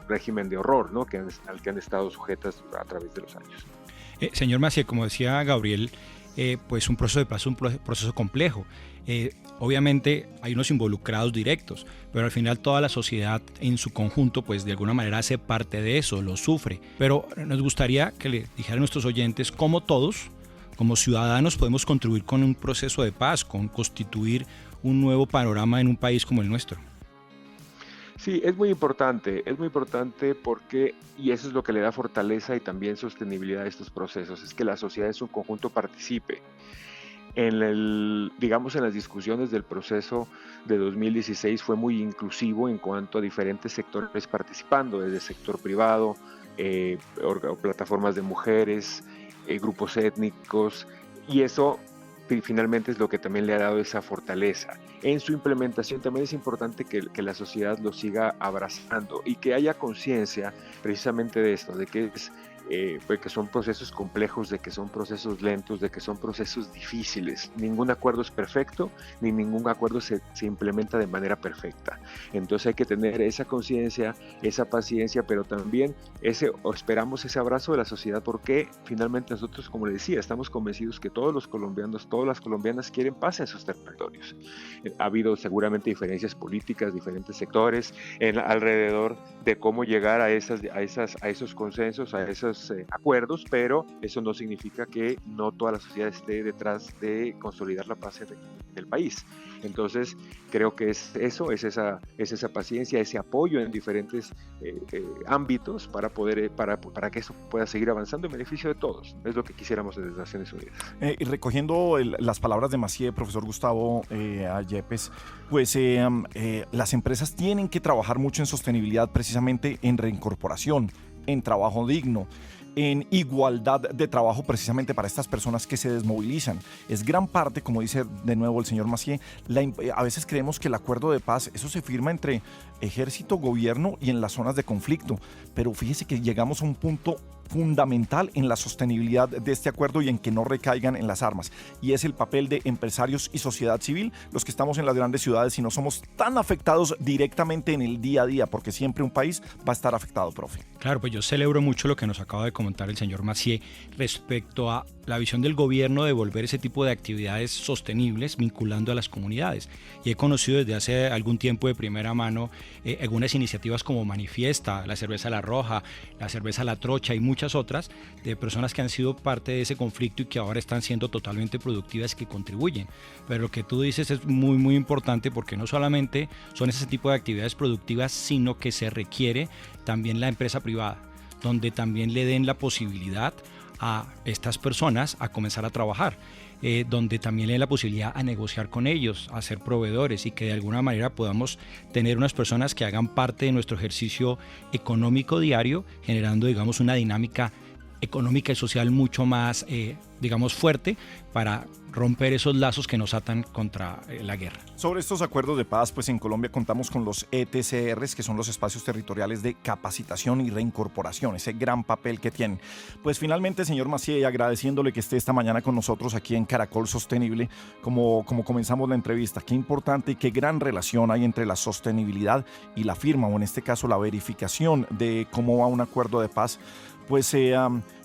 régimen de horror, ¿no? al que han estado sujetas a través de los años. Señor Macié, como decía Gabriel, pues un proceso de paz es un proceso complejo. Obviamente hay unos involucrados directos, pero al final toda la sociedad en su conjunto pues de alguna manera hace parte de eso, lo sufre. Pero nos gustaría que le dijeran a nuestros oyentes cómo todos, como ciudadanos, podemos contribuir con un proceso de paz, con constituir un nuevo panorama en un país como el nuestro. Sí, es muy importante porque, y eso es lo que le da fortaleza y también sostenibilidad a estos procesos, es que la sociedad en su conjunto participe. En las discusiones del proceso de 2016 fue muy inclusivo en cuanto a diferentes sectores participando, desde el sector privado, plataformas de mujeres, grupos étnicos, y eso finalmente es lo que también le ha dado esa fortaleza. En su implementación también es importante que la sociedad lo siga abrazando y que haya conciencia precisamente de esto, de que es pues que son procesos complejos, de que son procesos lentos, de que son procesos difíciles. Ningún acuerdo es perfecto, ni ningún acuerdo se implementa de manera perfecta. Entonces hay que tener esa conciencia, esa paciencia, pero también esperamos ese abrazo de la sociedad, porque finalmente nosotros, como le decía, estamos convencidos que todos los colombianos, todas las colombianas quieren paz en sus territorios. Ha habido seguramente diferencias políticas, diferentes sectores alrededor de cómo llegar a esos consensos, a esos acuerdos, pero eso no significa que no toda la sociedad esté detrás de consolidar la paz en el país. Entonces creo que es esa paciencia, ese apoyo en diferentes ámbitos para que eso pueda seguir avanzando en beneficio de todos. Es lo que quisiéramos desde Naciones Unidas. Y recogiendo las palabras de Macié, profesor Gustavo Yepes, pues las empresas tienen que trabajar mucho en sostenibilidad, precisamente en reincorporación, en trabajo digno, en igualdad de trabajo precisamente para estas personas que se desmovilizan. Es gran parte, como dice de nuevo el señor Macié, a veces creemos que el acuerdo de paz, eso se firma entre ejército, gobierno y en las zonas de conflicto, pero fíjese que llegamos a un punto fundamental en la sostenibilidad de este acuerdo y en que no recaigan en las armas, y es el papel de empresarios y sociedad civil, los que estamos en las grandes ciudades y no somos tan afectados directamente en el día a día, porque siempre un país va a estar afectado, profe. Claro, pues yo celebro mucho lo que nos acaba de comentar el señor Macié respecto a la visión del gobierno de volver ese tipo de actividades sostenibles vinculando a las comunidades. Y he conocido desde hace algún tiempo de primera mano algunas iniciativas como Manifiesta, la cerveza La Roja, la cerveza La Trocha y muchas otras de personas que han sido parte de ese conflicto y que ahora están siendo totalmente productivas, que contribuyen. Pero lo que tú dices es muy, muy importante, porque no solamente son ese tipo de actividades productivas, sino que se requiere también la empresa privada, donde también le den la posibilidad a estas personas a comenzar a trabajar, donde también le den la posibilidad a negociar con ellos, a ser proveedores, y que de alguna manera podamos tener unas personas que hagan parte de nuestro ejercicio económico diario, generando, digamos, una dinámica económica y social mucho más, digamos, fuerte para romper esos lazos que nos atan contra la guerra. Sobre estos acuerdos de paz, pues en Colombia contamos con los ETCRs, que son los espacios territoriales de capacitación y reincorporación, ese gran papel que tienen. Pues finalmente, señor Macié, agradeciéndole que esté esta mañana con nosotros aquí en Caracol Sostenible, como comenzamos la entrevista, qué importante y qué gran relación hay entre la sostenibilidad y la firma, o en este caso la verificación de cómo va un acuerdo de paz. Pues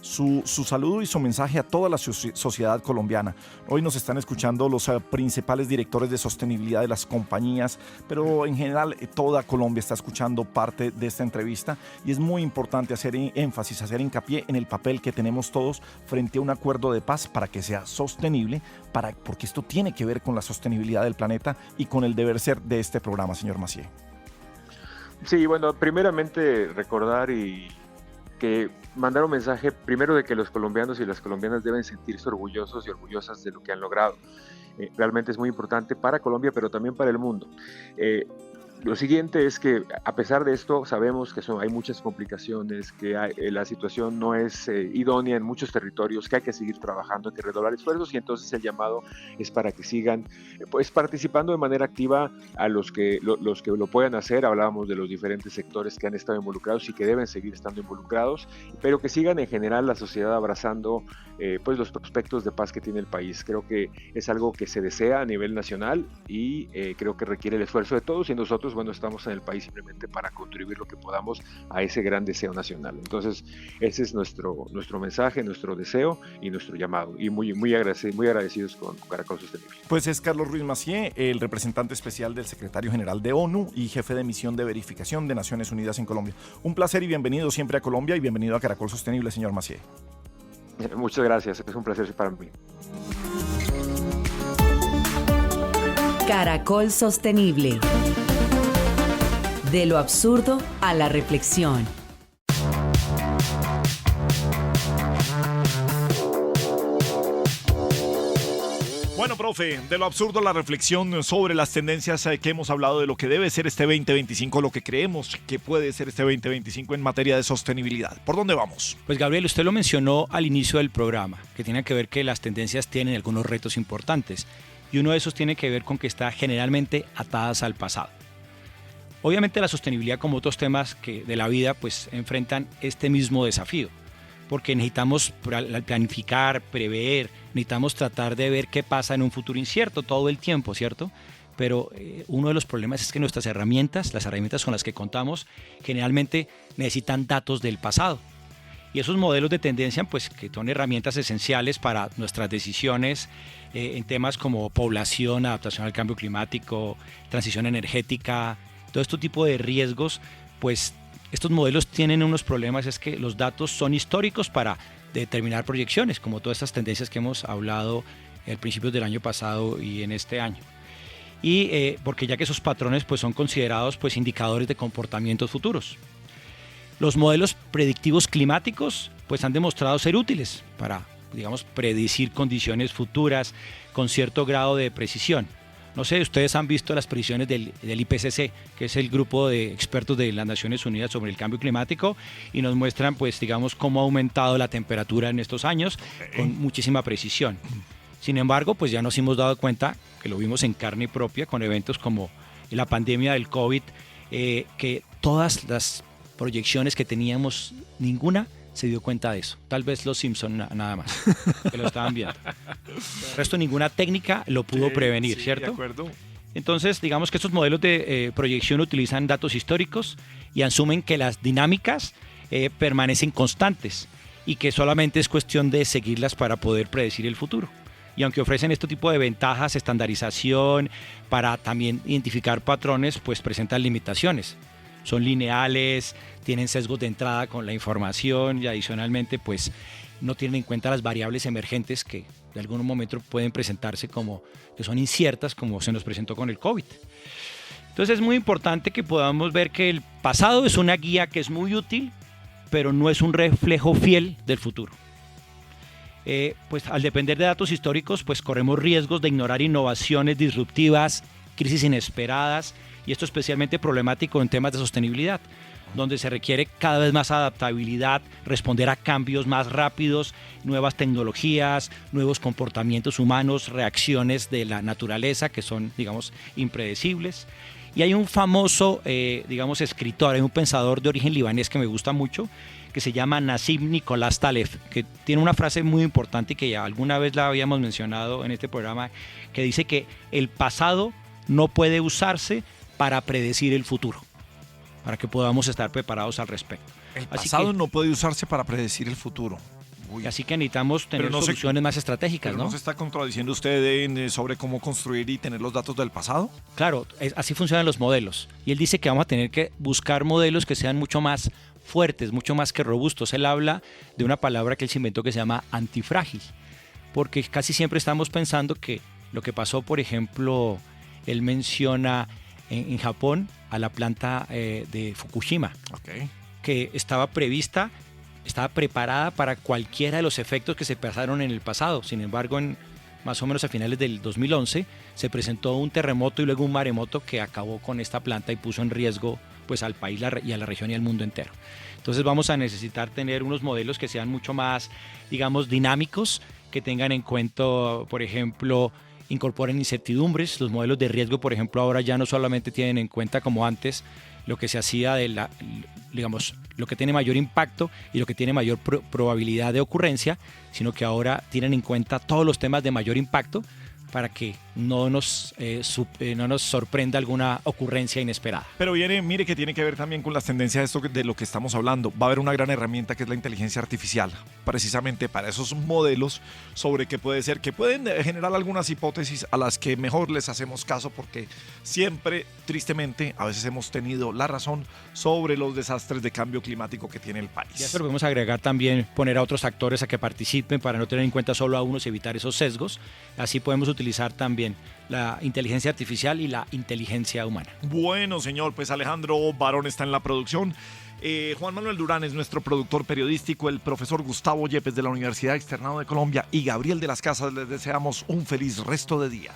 su saludo y su mensaje a toda la sociedad colombiana. Hoy nos están escuchando los principales directores de sostenibilidad de las compañías, pero en general toda Colombia está escuchando parte de esta entrevista, y es muy importante hacer énfasis, hacer hincapié en el papel que tenemos todos frente a un acuerdo de paz para que sea sostenible, porque esto tiene que ver con la sostenibilidad del planeta y con el deber ser de este programa, señor Macié. Sí, bueno, primeramente recordar que mandar un mensaje primero de que los colombianos y las colombianas deben sentirse orgullosos y orgullosas de lo que han logrado. Realmente es muy importante para Colombia, pero también para el mundo. Lo siguiente es que, a pesar de esto, sabemos que hay muchas complicaciones, que la situación no es idónea en muchos territorios, que hay que seguir trabajando, hay que redoblar esfuerzos, y entonces el llamado es para que sigan pues participando de manera activa a los que lo puedan hacer. Hablábamos de los diferentes sectores que han estado involucrados y que deben seguir estando involucrados, pero que sigan en general la sociedad abrazando pues los prospectos de paz que tiene el país. Creo que es algo que se desea a nivel nacional, y creo que requiere el esfuerzo de todos, y nosotros, bueno, estamos en el país simplemente para contribuir lo que podamos a ese gran deseo nacional. Entonces, ese es nuestro mensaje, nuestro deseo y nuestro llamado, y muy agradecidos con Caracol Sostenible. Pues es Carlos Ruiz Macié, el representante especial del secretario general de ONU y jefe de misión de verificación de Naciones Unidas en Colombia. Un placer y bienvenido siempre a Colombia, y bienvenido a Caracol Sostenible, señor Macié. Muchas gracias, es un placer para mí. Caracol Sostenible. De lo absurdo a la reflexión. Bueno, profe, de lo absurdo la reflexión sobre las tendencias que hemos hablado, de lo que debe ser este 2025, lo que creemos que puede ser este 2025 en materia de sostenibilidad. ¿Por dónde vamos? Pues Gabriel, usted lo mencionó al inicio del programa, que tiene que ver que las tendencias tienen algunos retos importantes, y uno de esos tiene que ver con que está generalmente atadas al pasado. Obviamente la sostenibilidad, como otros temas de la vida, pues enfrentan este mismo desafío. porque necesitamos planificar, prever, necesitamos tratar de ver qué pasa en un futuro incierto todo el tiempo, ¿cierto? Pero uno de los problemas es que nuestras herramientas, las herramientas con las que contamos, generalmente necesitan datos del pasado. Y esos modelos de tendencia, pues, que son herramientas esenciales para nuestras decisiones en temas como población, adaptación al cambio climático, transición energética, todo este tipo de riesgos, pues estos modelos tienen unos problemas, es que los datos son históricos para determinar proyecciones, como todas estas tendencias que hemos hablado al principio del año pasado y en este año. Y porque ya que esos patrones pues, son considerados pues, indicadores de comportamientos futuros. Los modelos predictivos climáticos pues, han demostrado ser útiles para, digamos, predecir condiciones futuras con cierto grado de precisión. No sé, ustedes han visto las predicciones del IPCC, que es el grupo de expertos de las Naciones Unidas sobre el cambio climático, y nos muestran, pues, digamos, cómo ha aumentado la temperatura en estos años con muchísima precisión. Sin embargo, pues ya nos hemos dado cuenta, que lo vimos en carne propia con eventos como la pandemia del COVID, que todas las proyecciones que teníamos, ninguna se dio cuenta de eso. Tal vez los Simpson nada más, que lo estaban viendo. El resto, ninguna técnica lo pudo prevenir, ¿cierto? De acuerdo. Entonces, digamos que estos modelos de proyección utilizan datos históricos y asumen que las dinámicas permanecen constantes y que solamente es cuestión de seguirlas para poder predecir el futuro. Y aunque ofrecen este tipo de ventajas, estandarización, para también identificar patrones, pues presentan limitaciones. Son lineales, tienen sesgos de entrada con la información y adicionalmente pues no tienen en cuenta las variables emergentes que de algún momento pueden presentarse como que son inciertas, como se nos presentó con el COVID. Entonces es muy importante que podamos ver que el pasado es una guía que es muy útil, pero no es un reflejo fiel del futuro. Pues al depender de datos históricos, pues corremos riesgos de ignorar innovaciones disruptivas, crisis inesperadas, y esto es especialmente problemático en temas de sostenibilidad, donde se requiere cada vez más adaptabilidad, responder a cambios más rápidos, nuevas tecnologías, nuevos comportamientos humanos, reacciones de la naturaleza que son, digamos, impredecibles. Y hay un famoso, digamos, escritor, hay un pensador de origen libanés que me gusta mucho, que se llama Nassim Nicolás Taleb, que tiene una frase muy importante y que ya alguna vez la habíamos mencionado en este programa, que dice que el pasado no puede usarse para predecir el futuro, para que podamos estar preparados al respecto. El pasado no puede usarse para predecir el futuro. Uy. Así que necesitamos tener soluciones más estratégicas, ¿no? ¿No se está contradiciendo usted sobre cómo construir y tener los datos del pasado? Claro, así funcionan los modelos. Y él dice que vamos a tener que buscar modelos que sean mucho más fuertes, mucho más que robustos. Él habla de una palabra que él se inventó que se llama antifrágil, porque casi siempre estamos pensando que lo que pasó, por ejemplo, él menciona en Japón a la planta de Fukushima, que estaba prevista, estaba preparada para cualquiera de los efectos que se pasaron en el pasado. Sin embargo, más o menos a finales del 2011 se presentó un terremoto y luego un maremoto que acabó con esta planta y puso en riesgo pues, al país y a la región y al mundo entero. Entonces vamos a necesitar tener unos modelos que sean mucho más, digamos, dinámicos, que tengan en cuenta, por ejemplo, incorporen incertidumbres. Los modelos de riesgo, por ejemplo, ahora ya no solamente tienen en cuenta como antes lo que se hacía digamos, lo que tiene mayor impacto y lo que tiene mayor probabilidad de ocurrencia, sino que ahora tienen en cuenta todos los temas de mayor impacto para que no nos sorprenda alguna ocurrencia inesperada. Pero mire que tiene que ver también con las tendencias de lo que estamos hablando. Va a haber una gran herramienta que es la inteligencia artificial, precisamente para esos modelos sobre qué puede ser, que pueden generar algunas hipótesis a las que mejor les hacemos caso, porque siempre, tristemente, a veces hemos tenido la razón sobre los desastres de cambio climático que tiene el país. Ya se lo podemos agregar también, poner a otros actores a que participen para no tener en cuenta solo a unos y evitar esos sesgos. Así podemos utilizar también la inteligencia artificial y la inteligencia humana. Bueno, señor, pues Alejandro Barón está en la producción. Juan Manuel Durán es nuestro productor periodístico, el profesor Gustavo Yepes de la Universidad Externado de Colombia y Gabriel de las Casas. Les deseamos un feliz resto de día.